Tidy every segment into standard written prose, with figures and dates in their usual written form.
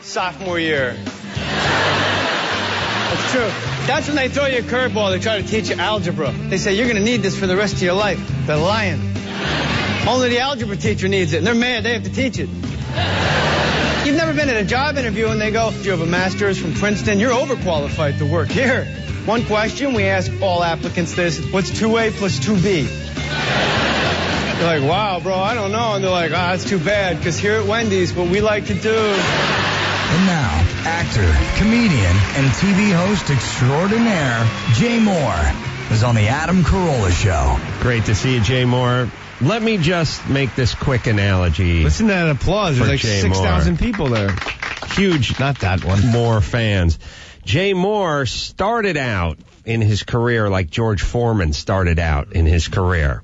sophomore year. That's true. That's when they throw you a curveball. They try to teach you algebra. They say, you're going to need this for the rest of your life. They're lying. Only the algebra teacher needs it, and they're mad. They have to teach it. You've never been at a job interview and they go, you have a master's from Princeton. You're overqualified to work here. One question, we ask all applicants this. What's 2A plus 2B? You're like, wow, bro, I don't know. And they're like, that's too bad, because here at Wendy's, what we like to do... And now, actor, comedian, and TV host extraordinaire, Jay Mohr, is on the Adam Carolla Show. Great to see you, Jay Mohr. Let me just make this quick analogy. Listen to that applause. There's like 6,000 people there. Huge, not that one. Mohr fans. Jay Mohr started out in his career like George Foreman started out in his career.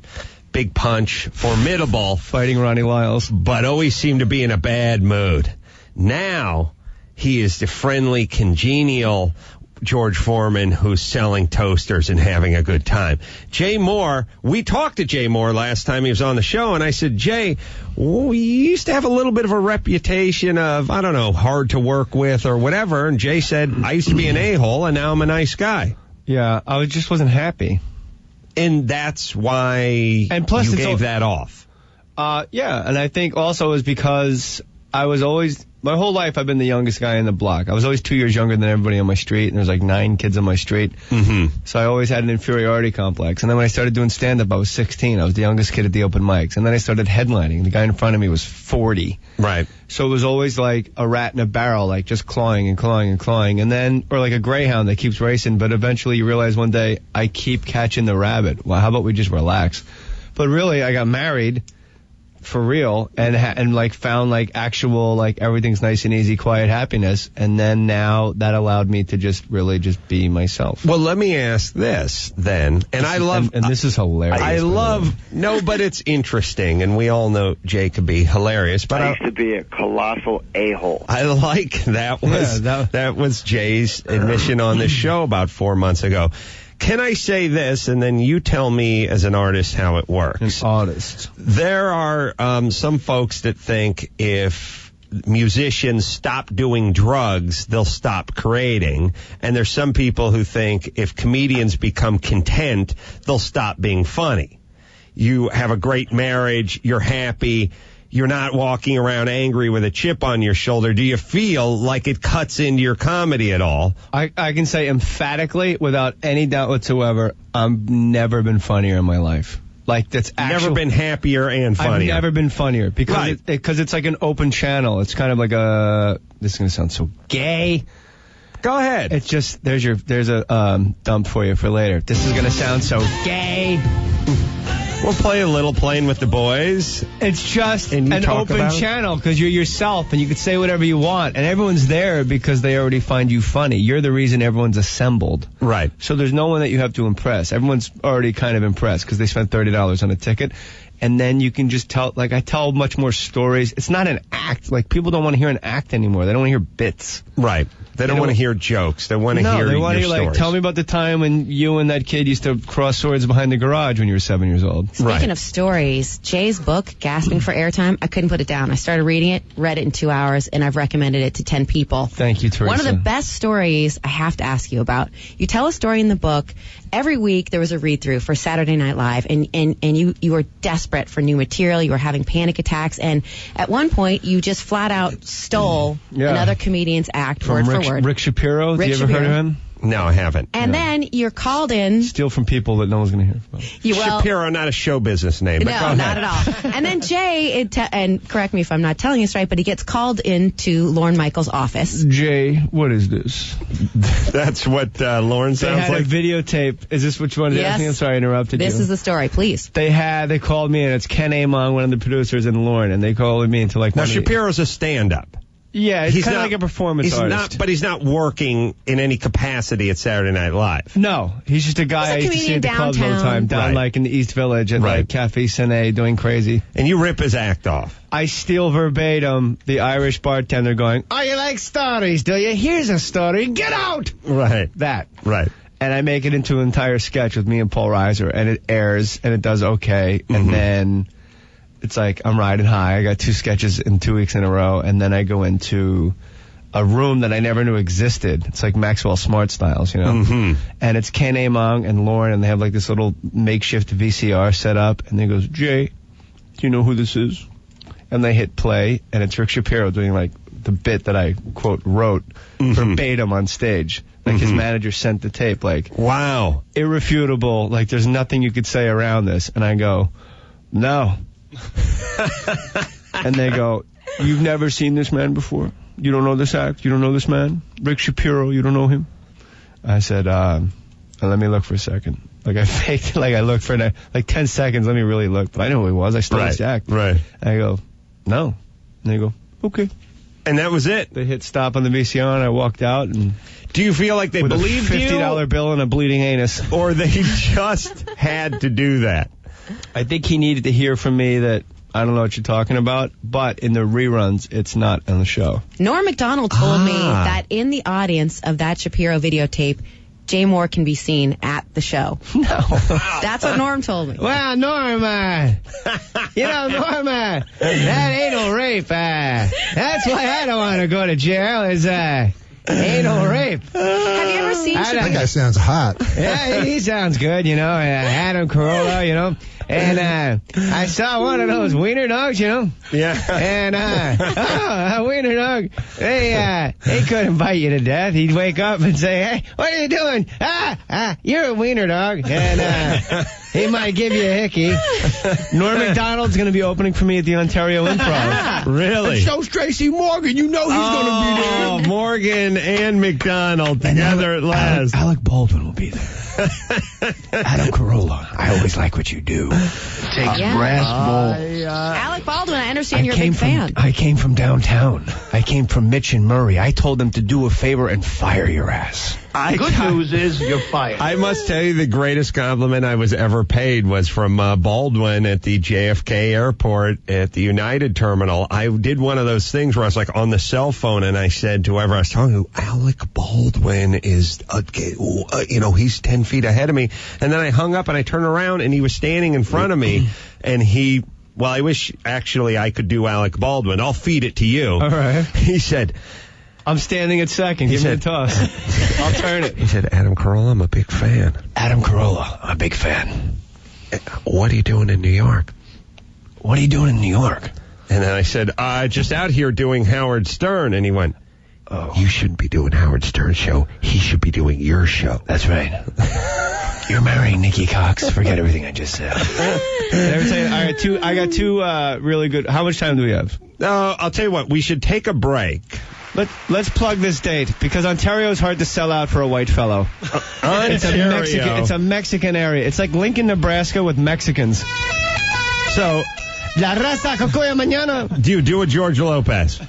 Big punch, formidable. Fighting Ronnie Lyles. But always seemed to be in a bad mood. Now, he is the friendly, congenial George Foreman who's selling toasters and having a good time. Jay Mohr, we talked to Jay Mohr last time he was on the show, and I said, Jay, we used to have a little bit of a reputation of, I don't know, hard to work with or whatever, and Jay said, I used to be an a-hole, and now I'm a nice guy. Yeah, I just wasn't happy. And that's why and plus you gave that off. Yeah, and I think also is because I was always... My whole life, I've been the youngest guy in the block. I was always 2 years younger than everybody on my street, and there's like 9 kids on my street. Mm-hmm. So I always had an inferiority complex. And then when I started doing stand-up, I was 16. I was the youngest kid at the open mics. And then I started headlining. The guy in front of me was 40. Right. So it was always like a rat in a barrel, like just clawing and clawing and clawing. And then, or like a greyhound that keeps racing. But eventually you realize one day, I keep catching the rabbit. Well, how about we just relax? But really, I got married... for real, and like found like actual like everything's nice and easy, quiet happiness, and then now that allowed me to just really just be myself. Well, let me ask this then, and I love, and this is hilarious. I love but it's interesting, and we all know Jay could be hilarious. But I used to be a colossal a-hole. I like that was that was Jay's admission on this show about 4 months ago. Can I say this, and then you tell me as an artist how it works? An artist. There are some folks that think if musicians stop doing drugs, they'll stop creating. And there's some people who think if comedians become content, they'll stop being funny. You have a great marriage, you're happy, you're not walking around angry with a chip on your shoulder. Do you feel like it cuts into your comedy at all? I can say emphatically, without any doubt whatsoever, I've never been funnier in my life. Like, that's actually... Never been happier and funnier. I've never been funnier. Because because it's like an open channel. It's kind of like a... This is going to sound so gay. Go ahead. It's just... There's a dump for you for later. This is going to sound so gay. We'll play a little Playing with the Boys. It's just an open channel because you're yourself and you can say whatever you want. And everyone's there because they already find you funny. You're the reason everyone's assembled. Right. So there's no one that you have to impress. Everyone's already kind of impressed because they spent $30 on a ticket. And then you can just tell, like, I tell much more stories. It's not an act. Like, people don't want to hear an act anymore. They don't want to hear bits. Right. They don't want to hear jokes. They want to hear they want to your hear, like, stories. tell me about the time when you and that kid used to cross swords behind the garage when you were 7 years old. Speaking of stories, Jay's book, Gasping for Airtime, I couldn't put it down. I started reading it, read it in 2 hours, and I've recommended it to 10 people. Thank you, Teresa. One of the best stories I have to ask you about. You tell a story in the book. Every week there was a read-through for Saturday Night Live, and you were desperate for new material. You were having panic attacks, and at one point you just flat out stole another comedian's act word for word. Rick Shapiro. Have you ever heard of him? No, I haven't. And then you're called in. Steal from people that no one's going to hear from. Shapiro, not a show business name. But no, not at all. And then Jay, and correct me if I'm not telling this right, but he gets called into Lorne Michael's office. Jay, what is this? That's what Lorne sounds like? They had a videotape. Is this what you wanted to ask me? I'm sorry I interrupted you. This is the story, please. They called me, and it's Ken Amon, one of the producers, and Lorne, and they called me into like... Now, Shapiro's a stand-up. Yeah, he's kind of like a performance artist. But he's not working in any capacity at Saturday Night Live. No, he's just a guy I used to see at the clubs all the time, down like in the East Village at like Cafe Cine doing crazy. And you rip his act off. I steal verbatim the Irish bartender going, "Oh, you like stories, do you? Here's a story. Get out!" Right. That. Right. And I make it into an entire sketch with me and Paul Reiser, and it airs, and it does okay, and then... It's like I'm riding high. I got 2 sketches in 2 weeks in a row, and then I go into a room that I never knew existed. It's like Maxwell Smart Styles, you know. Mm-hmm. And it's Ken Among and Lauren, and they have like this little makeshift VCR set up. And he goes, Jay, do you know who this is? And they hit play, and it's Rick Shapiro doing like the bit that I, quote, wrote verbatim on stage. Like his manager sent the tape, like, wow, irrefutable, like there's nothing you could say around this. And I go, no. And they go, you've never seen this man before? You don't know this act? You don't know this man? Rick Shapiro, you don't know him? I said, let me look for a second. Like I faked it, like I looked for like 10 seconds, let me really look. But I know who he was, I stole his act. Right. I go, no. And they go, okay. And that was it. They hit stop on the VCR, and I walked out. And do you feel like they believed you? With a $50 bill and a bleeding anus. Or they just had to do that? I think he needed to hear from me that I don't know what you're talking about, but in the reruns, it's not on the show. Norm Macdonald told me that in the audience of that Shapiro videotape, Jay Mohr can be seen at the show. No. That's what Norm told me. Well, Norm, you know, Norm, that anal rape, that's why I don't want to go to jail, is anal rape. Have you ever seen That guy sounds hot. Yeah, he sounds good, you know, Adam Carolla, you know. And I saw one of those wiener dogs, you know. Yeah. And a wiener dog, they couldn't bite you to death. He'd wake up and say, hey, what are you doing? You're a wiener dog. And he might give you a hickey. Norm Macdonald's going to be opening for me at the Ontario Improv. Really? And so's Tracy Morgan. You know he's going to be there. Oh, Morgan and Macdonald together at last. Alec Baldwin will be there. Adam Carolla, I always like what you do. Takes brass balls. Alec Baldwin, I understand you're a big fan. I came from downtown. I came from Mitch and Murray. I told them to do a favor and fire your ass. Good news is you're fired. I must tell you, the greatest compliment I was ever paid was from Baldwin at the JFK airport at the United Terminal. I did one of those things where I was like on the cell phone, and I said to whoever I was talking to, Alec Baldwin is, he's 10 feet ahead of me. And then I hung up and I turned around and he was standing in front of me, and I wish actually I could do Alec Baldwin. I'll feed it to you. All right. He said, I'm standing at second. Give me a toss. I'll turn it. He said, Adam Carolla, I'm a big fan. Adam Carolla, I'm a big fan. What are you doing in New York? What are you doing in New York? And then I said, just out here doing Howard Stern. And he went, you shouldn't be doing Howard Stern's show. He should be doing your show. That's right. You're marrying Nikki Cox. Forget everything I just said. I got two really good. How much time do we have? I'll tell you what. We should take a break. Let's plug this date, because Ontario is hard to sell out for a white fellow. It's a Mexican area. It's like Lincoln, Nebraska with Mexicans. So, La Raza Cocoya Mañana. Do you do a George Lopez?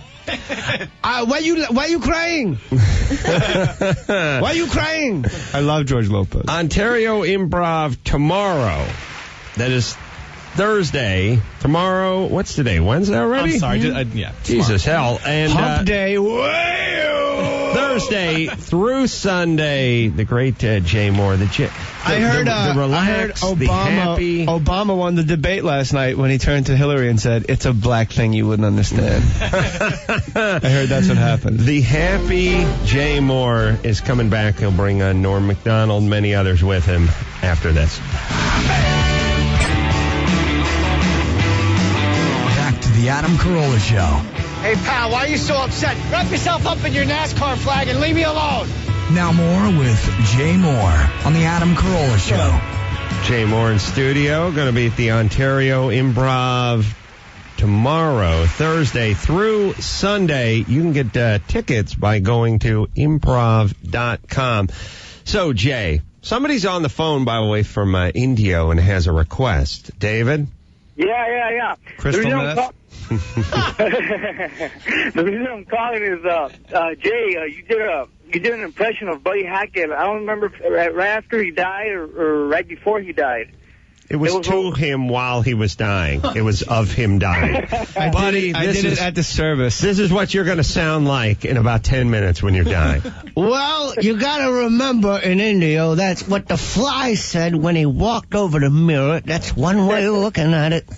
Why you crying? Why you crying? I love George Lopez. Ontario Improv tomorrow. That is Thursday. Tomorrow, what's today? Wednesday already? I'm sorry. Jesus, hell. And Hump Day. Thursday through Sunday, the great Jay Mohr. I heard Obama won the debate last night when he turned to Hillary and said, it's a black thing you wouldn't understand. I heard that's what happened. The happy Jay Mohr is coming back. He'll bring on Norm Macdonald, many others with him after this. Back to the Adam Carolla Show. Hey, pal, why are you so upset? Wrap yourself up in your NASCAR flag and leave me alone. Now more with Jay Mohr on the Adam Carolla Show. Jay Mohr in studio, going to be at the Ontario Improv tomorrow, Thursday through Sunday. You can get tickets by going to improv.com. So, Jay, somebody's on the phone, by the way, from Indio and has a request. David? Yeah. Crystal meth? The reason I'm calling is, Jay, you did an impression of Buddy Hackett. I don't remember right after he died or right before he died. It was to him while he was dying. It was of him dying. Buddy, I did it at the service. This is what you're going to sound like in about 10 minutes when you're dying. Well, you got to remember in Indio, that's what the fly said when he walked over the mirror. That's one way of looking at it.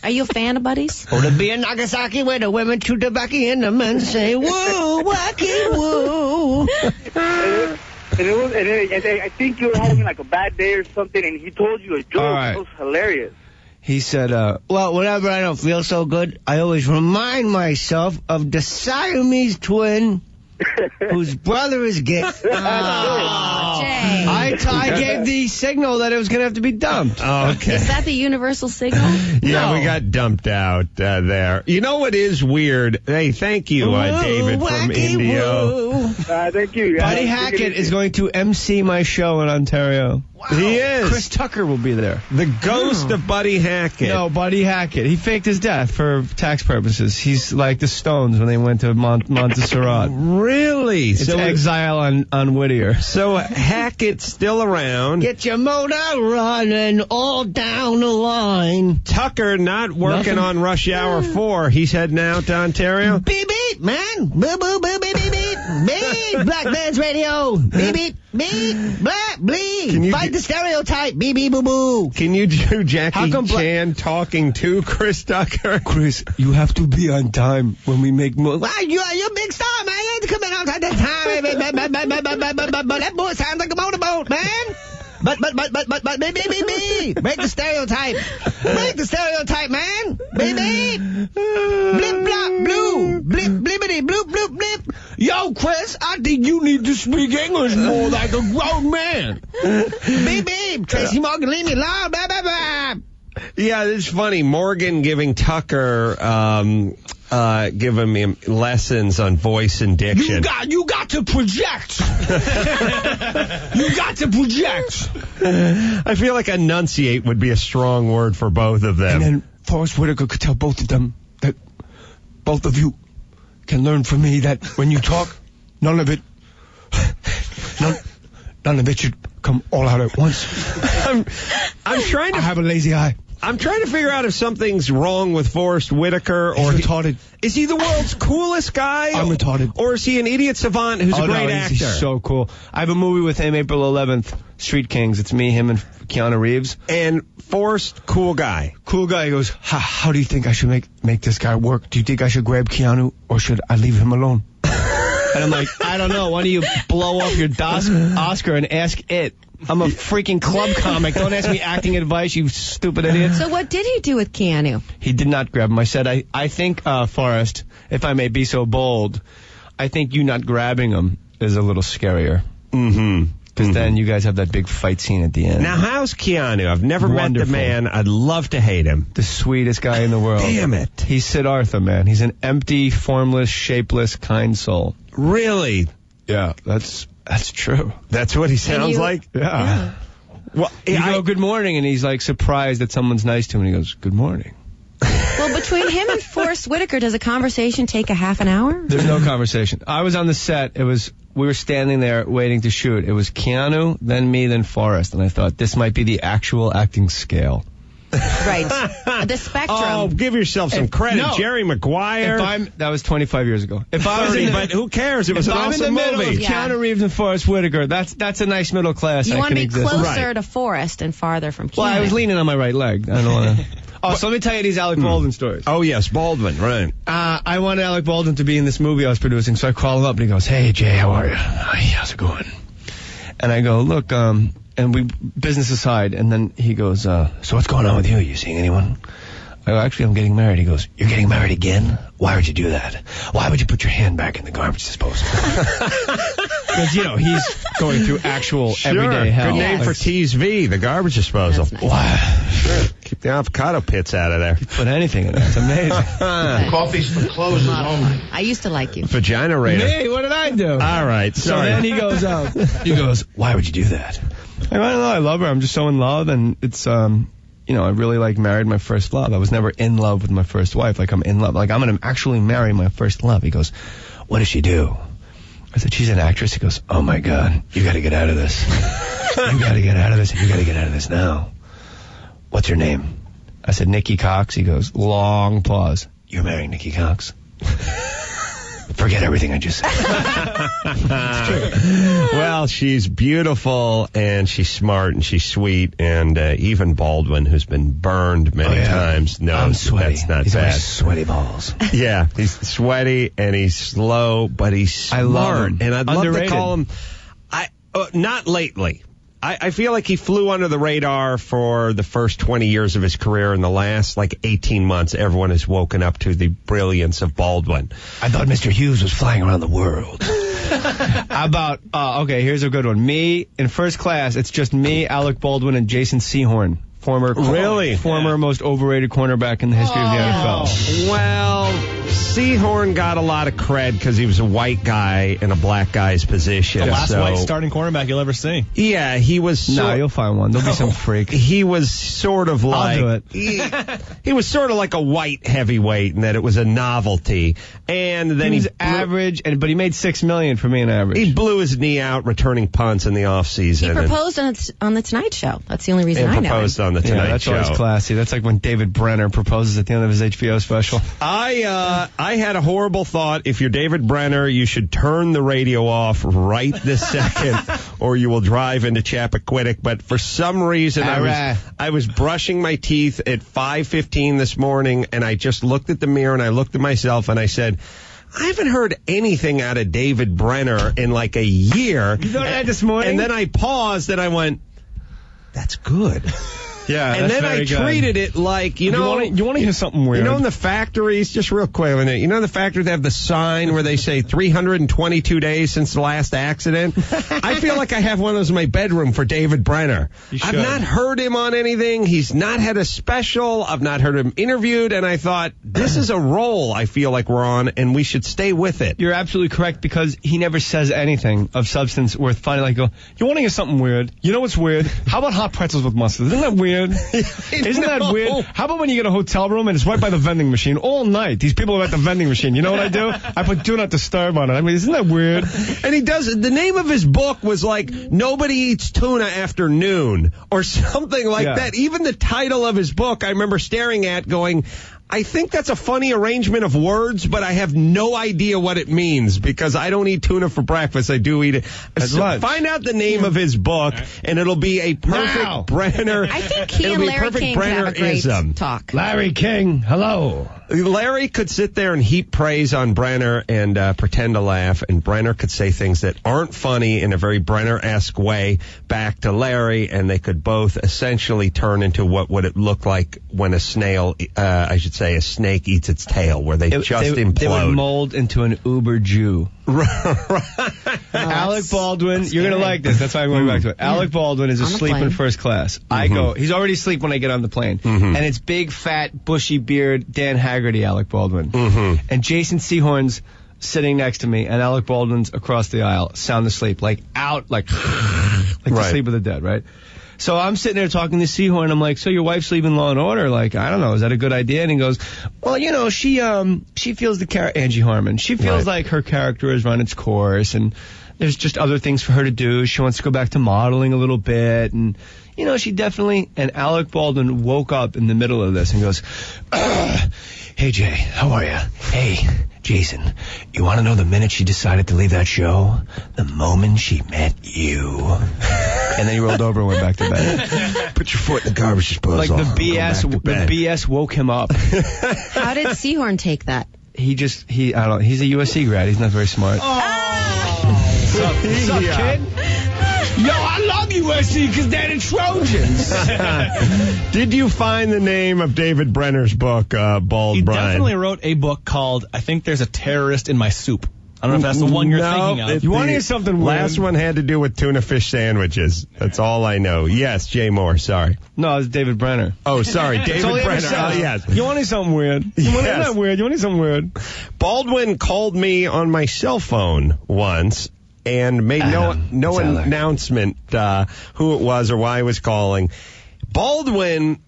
Are you a fan of Buddies? Oh, to be in Nagasaki where the women chew tobacco and the men say, woo, wacky, woo. And I think you were having like a bad day or something, and he told you a joke. All right. It was hilarious. He said, well, whenever I don't feel so good, I always remind myself of the Siamese twin whose brother is gay. Jay. I gave the signal that it was going to have to be dumped. Oh, okay. Is that the universal signal? Yeah, No. we got dumped out there. You know what is weird? Hey, thank you, David from Indio. Thank you. Buddy Hackett is going to MC my show in Ontario. Wow. He is. Chris Tucker will be there. The ghost of Buddy Hackett. No, Buddy Hackett. He faked his death for tax purposes. He's like the Stones when they went to Montserrat. Really? It's exile on Whittier. So Hackett's still around. Get your motor running all down the line. Tucker not working on Rush Hour 4. He's heading out to Ontario. Beep, beep, man. Boo, boo, boo, beep, beep, beep. Beep, Black Man's Radio. Beep, beep, beep, black, bleep. Fight the stereotype. Beep, beep, boo, boo. Can you do Jackie Chan talking to Chris Tucker? Chris, you have to be on time when we make more. Wow, you're a big star, man. You have to come in on time. But that boy sounds like a motorboat, man. But, me. Break the stereotype. Break the stereotype, man. Baby. Blip, blop, blue. Blip, blippity, bloop, bloop, blip. Yo, Chris, I think you need to speak English more like a grown man. Beep, Tracy Morgan, leave me alone. Blah, blah, blah. Yeah, it's funny. Morgan giving Tucker, giving him lessons on voice and diction. You got to project. You got to project. I feel like enunciate would be a strong word for both of them. And then Forrest Whitaker could tell both of them that both of you can learn from me that when you talk, none of it should come all out at once. I'm trying to. I have a lazy eye. I'm trying to figure out if something's wrong with Forrest Whitaker or He's retarded. Is he the world's coolest guy? I'm retarded. Or is he an idiot savant who's a great actor? He's so cool. I have a movie with him April 11th, Street Kings. It's me, him, and Keanu Reeves. And Forrest, cool guy. Cool guy. He goes, how do you think I should make this guy work? Do you think I should grab Keanu or should I leave him alone? And I'm like, I don't know. Why don't you blow off your Oscar and ask it? I'm a freaking club comic. Don't ask me acting advice, you stupid idiot. So what did he do with Keanu? He did not grab him. I said, I think, Forrest, if I may be so bold, I think you not grabbing him is a little scarier. Mm-hmm. Because then you guys have that big fight scene at the end. Now, how's Keanu? I've never met the man. I'd love to hate him. The sweetest guy in the world. Damn it. He's Sid Arthur, man. He's an empty, formless, shapeless, kind soul. Really? Yeah, that's true. That's what he sounds like? Yeah. Well, you go, good morning, and he's like surprised that someone's nice to him, and he goes, good morning. Well, between him and Forrest Whitaker, does a conversation take a half an hour? There's no conversation. I was on the set. We were standing there waiting to shoot. It was Keanu, then me, then Forrest, and I thought this might be the actual acting scale. Right. The spectrum. Oh, give yourself some credit. No. Jerry Maguire. That was 25 years ago. If I was but who cares? It was an awesome in the middle movie. of Keanu Reeves and Forrest Whitaker, that's a nice middle class. You want to be exist. closer to Forrest and farther from Keanu. Well, I was leaning on my right leg. I don't want to. Oh, so let me tell you these Alec Baldwin stories. Oh, yes, Baldwin, right. I wanted Alec Baldwin to be in this movie I was producing, so I call him up and he goes, hey, Jay, how are you? Hey, how's it going? And I go, look, and we, business aside, and then he goes, so what's going on with you? Are you seeing anyone? I go, actually, I'm getting married. He goes, you're getting married again? Why would you do that? Why would you put your hand back in the garbage disposal? Because, he's going through actual everyday hell. Good name for TSV, the garbage disposal. Nice. Wow. Sure. Keep the avocado pits out of there. Put anything in there. It's amazing. Coffee's for closes only. I used to like you. Vagina Raider. Hey, what did I do? All right, So sorry. then he goes, why would you do that? I don't know, I love her. I'm just so in love, and it's, I really married my first love. I was never in love with my first wife. I'm in love. I'm going to actually marry my first love. He goes, what does she do? I said, she's an actress. He goes, oh my God, you got to get out of this. You got to get out of this, and you got to get out of this now. What's your name? I said, Nikki Cox. He goes, long pause. You're marrying Nikki Cox? Forget everything I just said. Well, she's beautiful, and she's smart, and she's sweet, and even Baldwin, who's been burned many times, knows I'm sweaty. that's not He's bad. always sweaty balls. Yeah, he's sweaty, and he's slow, but he's smart. I love him. And I'd love Underrated. to call him... not lately. I feel like he flew under the radar for the first 20 years of his career. In the last, 18 months, everyone has woken up to the brilliance of Baldwin. I thought Mr. Hughes was flying around the world. How about, okay, here's a good one. Me, in first class, it's just me, Alec Baldwin, and Jason Sehorn. Former most overrated cornerback in the history of the NFL. Well, Sehorn got a lot of cred because he was a white guy in a black guy's position. The last white starting cornerback you'll ever see. Yeah, he was... No, you'll find one. There'll be some freak. He was sort of like... I'll do it. He was sort of like a white heavyweight in that it was a novelty. And then he was average, but he made $6 million for being average. He blew his knee out returning punts in the offseason. He proposed on the Tonight Show. That's the only reason I know him. Proposed on the Tonight Show. That's always classy. That's like when David Brenner proposes at the end of his HBO special. I had a horrible thought. If you're David Brenner, you should turn the radio off right this second, or you will drive into Chappaquiddick. But for some reason, I was brushing my teeth at 5:15 this morning, and I just looked at the mirror, and I looked at myself, and I said, I haven't heard anything out of David Brenner in like a year. You thought that this morning? And then I paused, and I went, that's good. Yeah, and then I treated it like, you want to hear something weird? In the factories, just real quick, the factories have the sign where they say 322 days since the last accident. I feel like I have one of those in my bedroom for David Brenner. I've not heard him on anything. He's not had a special. I've not heard him interviewed, and I thought, this is a role I feel like we're on, and we should stay with it. You're absolutely correct, because he never says anything of substance worth finding. Like, you want to hear something weird? You know what's weird? How about hot pretzels with mustard? Isn't that weird? Isn't that weird? How about when you get a hotel room and it's right by the vending machine all night? These people are at the vending machine. You know what I do? I put do not disturb on it. I mean, isn't that weird? And he does. The name of his book was like Nobody Eats Tuna After Noon or something like that. Even the title of his book, I remember staring at going, I think that's a funny arrangement of words, but I have no idea what it means because I don't eat tuna for breakfast. I do eat it. So find out the name of his book, and it'll be a perfect Brenner. I think he and Larry King could have a great talk. Larry King, hello. Larry could sit there and heap praise on Brenner and pretend to laugh, and Brenner could say things that aren't funny in a very Brenner-esque way back to Larry, and they could both essentially turn into what would it look like when a snail, I should say, a snake eats its tail, where they implode. They would mold into an uber Jew. Alec Baldwin, you're going to like this. That's why I'm going back to it. Alec Baldwin is asleep in first class. He's already asleep when I get on the plane. And it's big, fat, bushy beard, Dan Haggerty Alec Baldwin. And Jason Sehorn's sitting next to me, and Alec Baldwin's across the aisle, sound asleep, like the sleep of the dead, right? So I'm sitting there talking to Sehorn. I'm like, so your wife's leaving Law and Order? Like, I don't know. Is that a good idea? And he goes, well, she feels Angie Harmon. She feels like her character has run its course, and there's just other things for her to do. She wants to go back to modeling a little bit, and she definitely. And Alec Baldwin woke up in the middle of this and goes, hey Jay, how are you? Hey Jason, you want to know the minute she decided to leave that show? The moment she met you. And then he rolled over and went back to bed. Put your foot in the garbage disposal. Like the BS woke him up. How did Sehorn take that? I don't know. He's a USC grad. He's not very smart. What's up, kid? Yo, I love USC because they're the Trojans. Did you find the name of David Brenner's book, Bald He Brian? definitely wrote a book called I Think There's a Terrorist in My Soup. I don't know if that's the one you're thinking of. You want to hear something weird? Last one had to do with tuna fish sandwiches. That's all I know. Yes, Jay Mohr, sorry. No, it's David Brenner. Oh, sorry, David Brenner. Yes. You want to hear something weird? You want to hear something weird? You want to hear something weird? Baldwin called me on my cell phone once and made no announcement who it was or why he was calling. Baldwin,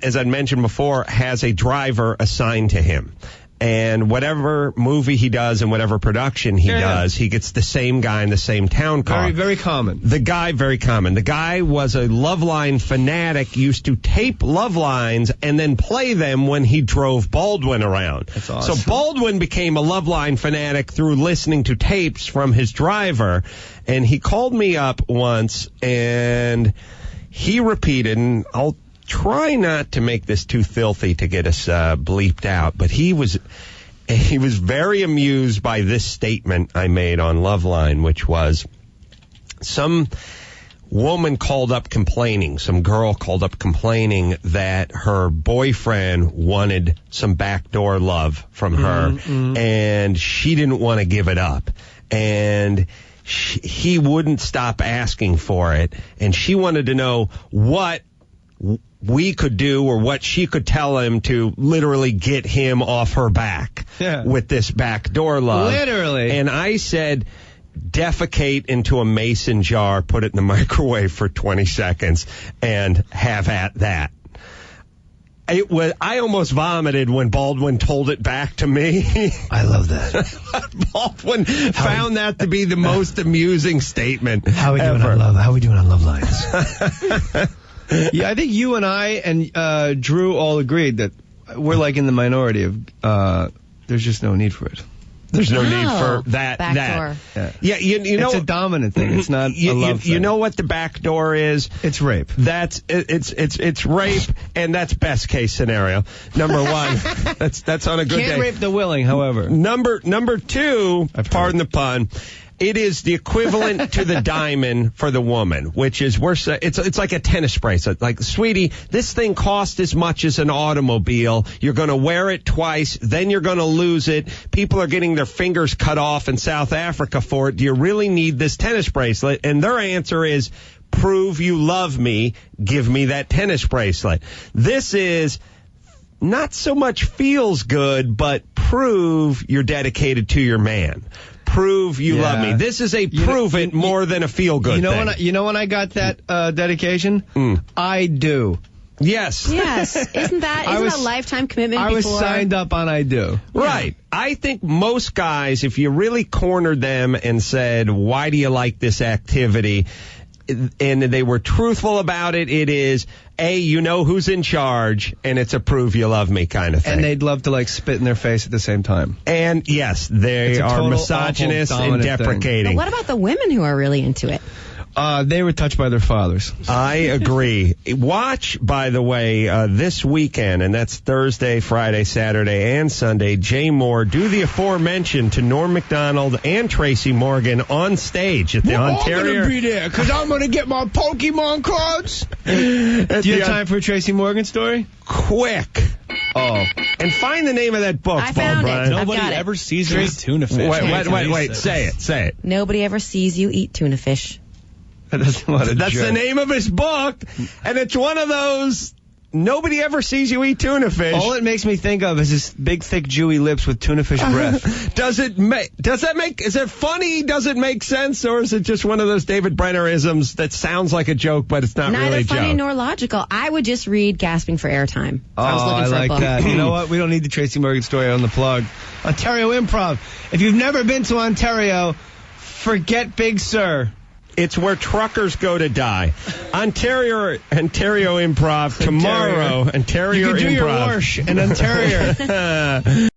as I'd mentioned before, has a driver assigned to him. And whatever movie he does and whatever production he does, he gets the same guy in the same town car. Very, very common. Very common. The guy was a Loveline fanatic, used to tape love lines and then play them when he drove Baldwin around. That's awesome. So Baldwin became a Loveline fanatic through listening to tapes from his driver. And he called me up once and he repeated, and I'll try not to make this too filthy to get us bleeped out, but he was very amused by this statement I made on Loveline, which was some woman called up complaining, some girl called up complaining that her boyfriend wanted some backdoor love from her, and she didn't want to give it up. And he wouldn't stop asking for it, and she wanted to know what we could do or what she could tell him to literally get him off her back with this backdoor love. Literally. And I said, defecate into a mason jar, put it in the microwave for 20 seconds, and have at that. I almost vomited when Baldwin told it back to me. I love that. Baldwin found that to be the most amusing statement How are we doing ever. on Love? How are we doing on Love Lines? Yeah, I think you and I and Drew all agreed that we're like in the minority of there's just no need for it. There's no need for that. Backdoor. Yeah, you know, it's a dominant thing. It's not a love thing. You know what the back door is? It's rape. It's rape, and that's best case scenario. Number one, that's on a good day. Can't rape the willing, however. Number two, pardon the pun. It is the equivalent to the diamond for the woman, which is it's like a tennis bracelet. Like, sweetie, this thing costs as much as an automobile. You're going to wear it twice, then you're going to lose it. People are getting their fingers cut off in South Africa for it. Do you really need this tennis bracelet? And their answer is, prove you love me. Give me that tennis bracelet. This is not so much feels good, but prove you're dedicated to your man. Prove you love me. This is a prove it more than a feel good thing. You know when I got that dedication? I do. Yes. Isn't that a lifetime commitment? I was signed up on I do. Right. I think most guys, if you really cornered them and said, why do you like this activity? And they were truthful about it. It is, A, you know who's in charge, and it's a prove you love me kind of thing. And they'd love to, like, spit in their face at the same time. And, yes, they are misogynist and deprecating. But what about the women who are really into it? They were touched by their fathers. I agree. Watch, by the way, this weekend, and that's Thursday, Friday, Saturday, and Sunday, Jay Mohr do the aforementioned to Norm Macdonald and Tracy Morgan on stage at the Ontario. I'm going to be there because I'm going to get my Pokemon cards. Do you have time for a Tracy Morgan story? Quick. Oh. And find the name of that book, I found Brian. it. Nobody ever sees you eat tuna fish. Wait. Say it. Nobody ever sees you eat tuna fish. That's the name of his book, and it's one of those, nobody ever sees you eat tuna fish. All it makes me think of is his big, thick, Jewy lips with tuna fish breath. Is it funny? Does it make sense? Or is it just one of those David Brenner-isms that sounds like a joke, but it's not really a joke? Neither funny nor logical. I would just read Gasping for Airtime. I like that. You know what? We don't need the Tracy Morgan story on the plug. Ontario Improv. If you've never been to Ontario, forget Big Sur. It's where truckers go to die. Ontario Improv tomorrow. Ontario You can do Improv. your wash in Ontario.